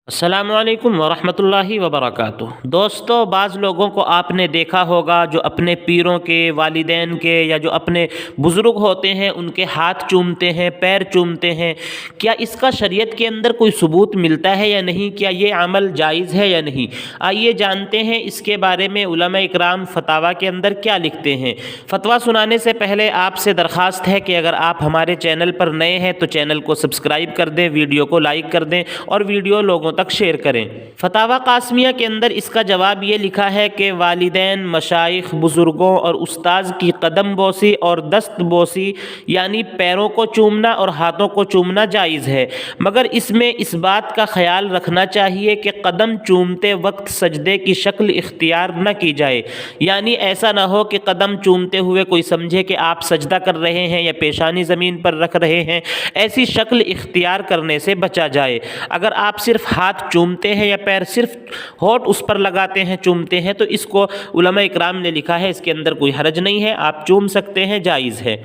अस्सलामु अलैकुम वरहमतुल्लाहि वबरकातुह। दोस्तों, बाज़ लोगों को आपने देखा होगा जो अपने पीरों के, वालिदैन के या जो अपने बुज़ुर्ग होते हैं उनके हाथ चूमते हैं, पैर चूमते हैं। क्या इसका शरीयत के अंदर कोई सबूत मिलता है या नहीं? क्या ये अमल जायज़ है या नहीं? आइए जानते हैं इसके बारे में उलमा इकराम फतावा के अंदर क्या लिखते हैं। फतवा सुनाने से पहले आपसे दरख्वास्त है कि अगर आप हमारे चैनल पर नए हैं तो चैनल को सब्सक्राइब कर दें, वीडियो को लाइक कर दें और वीडियो लोगों तक शेयर करें। फतावा कासमिया के अंदर इसका जवाब ये लिखा है कि वालिदैन, मशाइख, बुजुर्गों और उस्ताद की कदम बोसी और दस्त बोसी यानी पैरों को चूमना और हाथों को चूमना जायज़ है, मगर इसमें इस बात का ख्याल रखना चाहिए कि कदम चूमते वक्त सजदे की शक्ल इख्तियार न की जाए। यानी ऐसा ना हो कि कदम चूमते हुए कोई समझे कि आप सजदा कर रहे हैं या पेशानी ज़मीन पर रख रहे हैं। ऐसी शक्ल इख्तियार करने से बचा जाए। अगर आप सिर्फ हाथ चूमते हैं या पैर सिर्फ होठ उस पर लगाते हैं, चूमते हैं, तो इसको उलमा इकराम ने लिखा है इसके अंदर कोई हरज नहीं है, आप चूम सकते हैं, जायज़ है।